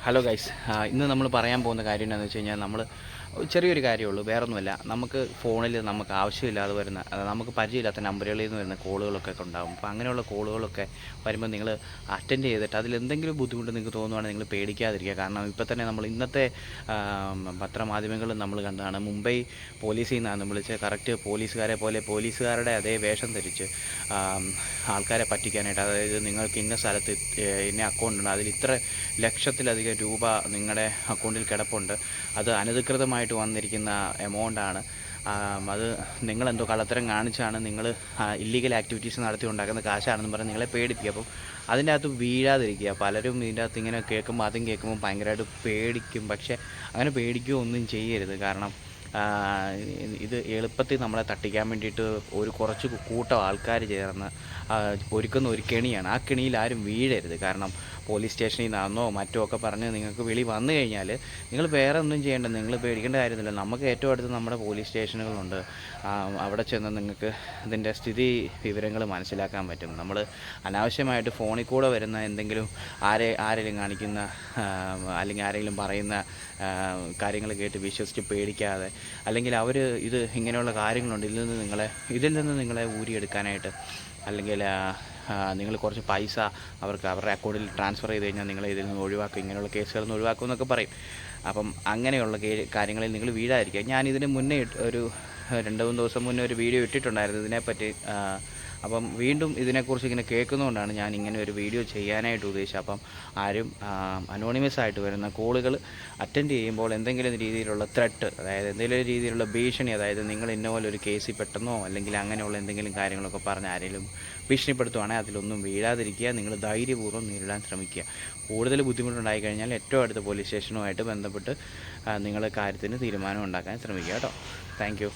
Hello guys, ഇന്ന് നമ്മൾ പറയാൻ പോകുന്ന കാര്യം എന്താണെന്ന് വെച്ച് കഴിഞ്ഞാൽ ചെറിയൊരു കാര്യമുള്ളൂ, വേറൊന്നുമല്ല. നമുക്ക് ഫോണിൽ നമുക്ക് ആവശ്യമില്ലാതെ വരുന്ന നമുക്ക് പരിചയമില്ലാത്ത നമ്പറുകളിൽ നിന്ന് വരുന്ന കോളുകളൊക്കെ ഉണ്ടാകും. അപ്പോൾ അങ്ങനെയുള്ള കോളുകളൊക്കെ വരുമ്പോൾ നിങ്ങൾ അറ്റൻഡ് ചെയ്തിട്ട് അതിലെന്തെങ്കിലും ബുദ്ധിമുട്ട് നിങ്ങൾക്ക് തോന്നുവാണെങ്കിൽ നിങ്ങൾ പേടിക്കാതിരിക്കുക. കാരണം ഇപ്പോൾ തന്നെ നമ്മൾ ഇന്നത്തെ പത്രമാധ്യമങ്ങളിൽ നമ്മൾ കണ്ടതാണ്, മുംബൈ പോലീസിൽ നിന്നാണ് വിളിച്ച് കറക്റ്റ് പോലീസുകാരെ പോലെ പോലീസുകാരുടെ അതേ വേഷം ധരിച്ച് ആൾക്കാരെ പറ്റിക്കാനായിട്ട്. അതായത് നിങ്ങൾക്ക് ഇന്ന സ്ഥലത്ത് ഇന്ന അക്കൗണ്ട് ഉണ്ട്, അതിൽ ഇത്ര ലക്ഷത്തിലധികം രൂപ നിങ്ങളുടെ അക്കൗണ്ടിൽ കിടപ്പുണ്ട്, അത് അനധികൃതമായിട്ട് വന്നിരിക്കുന്ന എമൗണ്ടാണ്, അത് നിങ്ങളെന്തോ കള്ളത്തരം കാണിച്ചാണ്, നിങ്ങൾ ഇല്ലീഗൽ ആക്ടിവിറ്റീസ് നടത്തി ഉണ്ടാക്കുന്ന കാശാണെന്ന് പറഞ്ഞ് നിങ്ങളെ പേടിപ്പിക്കുക. അപ്പം അതിൻ്റെ അകത്ത് വീഴാതിരിക്കുക. പലരും ഇതിൻ്റെ അകത്ത് ഇങ്ങനെ കേൾക്കുമ്പോൾ ആദ്യം കേൾക്കുമ്പോൾ ഭയങ്കരമായിട്ട് പേടിക്കും. പക്ഷേ അങ്ങനെ പേടിക്കുകയോ ഒന്നും ചെയ്യരുത്. കാരണം ഇത് എളുപ്പത്തിൽ നമ്മളെ തട്ടിക്കാൻ വേണ്ടിയിട്ട് ഒരു കുറച്ച് കൂട്ടം ആൾക്കാർ ചേർന്ന് ഒരുക്കുന്ന ഒരു കെണിയാണ്. ആ കെണിയിൽ ആരും വീഴരുത്. കാരണം പോലീസ് സ്റ്റേഷനിൽ നിന്നാണെന്നോ മറ്റോ ഒക്കെ പറഞ്ഞ് നിങ്ങൾക്ക് വിളി വന്നു കഴിഞ്ഞാൽ നിങ്ങൾ വേറെ ഒന്നും ചെയ്യേണ്ട, നിങ്ങൾ പേടിക്കേണ്ട കാര്യമൊന്നുമില്ല. നമുക്ക് ഏറ്റവും അടുത്ത് നമ്മുടെ പോലീസ് സ്റ്റേഷനുകളുണ്ട്. അവിടെ ചെന്ന് നിങ്ങൾക്ക് ഇതിൻ്റെ സ്ഥിതി വിവരങ്ങൾ മനസ്സിലാക്കാൻ പറ്റും. നമ്മൾ അനാവശ്യമായിട്ട് ഫോണിൽ കൂടെ വരുന്ന എന്തെങ്കിലും ആരെങ്കിലും കാണിക്കുന്ന അല്ലെങ്കിൽ ആരെങ്കിലും പറയുന്ന കാര്യങ്ങൾ കേട്ട് വിശ്വസിച്ച് പേടിക്കാതെ, അല്ലെങ്കിൽ അവർ ഇത് ഇങ്ങനെയുള്ള കാര്യങ്ങളുണ്ട്, ഇതിൽ നിന്ന് നിങ്ങളെ ഊരിയെടുക്കാനായിട്ട്, അല്ലെങ്കിൽ നിങ്ങൾ കുറച്ച് പൈസ അവരുടെ അക്കൗണ്ടിൽ ട്രാൻസ്ഫർ ചെയ്ത് കഴിഞ്ഞാൽ നിങ്ങളെ ഇതിൽ നിന്ന് ഒഴിവാക്കും, ഇങ്ങനെയുള്ള കേസുകളിൽ നിന്ന് ഒഴിവാക്കും എന്നൊക്കെ പറയും. അപ്പം അങ്ങനെയുള്ള കാര്യങ്ങളിൽ നിങ്ങൾ വീഴാതിരിക്കുക. ഞാനിതിന് മുന്നേ ഒരു 2-3 ദിവസം മുന്നേ ഒരു വീഡിയോ ഇട്ടിട്ടുണ്ടായിരുന്നു ഇതിനെപ്പറ്റി. അപ്പം വീണ്ടും ഇതിനെക്കുറിച്ച് ഇങ്ങനെ കേൾക്കുന്നതുകൊണ്ടാണ് ഞാൻ ഇങ്ങനെ ഒരു വീഡിയോ ചെയ്യാനായിട്ട് ഉദ്ദേശിച്ചത്. അപ്പം ആരും അനോണിമസ് ആയിട്ട് വരുന്ന കോളുകൾ അറ്റൻഡ് ചെയ്യുമ്പോൾ എന്തെങ്കിലും രീതിയിലുള്ള ത്രെട്ട്, അതായത് എന്തെങ്കിലും രീതിയിലുള്ള ഭീഷണി, അതായത് നിങ്ങൾ ഇന്ന പോലെ ഒരു കേസിൽ പെട്ടെന്നോ അല്ലെങ്കിൽ അങ്ങനെയുള്ള എന്തെങ്കിലും കാര്യങ്ങളൊക്കെ പറഞ്ഞ് ആരെങ്കിലും ഭീഷണിപ്പെടുത്തുവാണെങ്കിൽ അതിലൊന്നും വീഴാതിരിക്കുക. നിങ്ങൾ ധൈര്യപൂർവ്വം നേരിടാൻ ശ്രമിക്കുക. കൂടുതൽ ബുദ്ധിമുട്ടുണ്ടായി കഴിഞ്ഞാൽ ഏറ്റവും അടുത്ത പോലീസ് സ്റ്റേഷനുമായിട്ട് ബന്ധപ്പെട്ട് നിങ്ങൾ കാര്യത്തിന് തീരുമാനം ഉണ്ടാക്കാൻ ശ്രമിക്കുക കേട്ടോ. Thank you.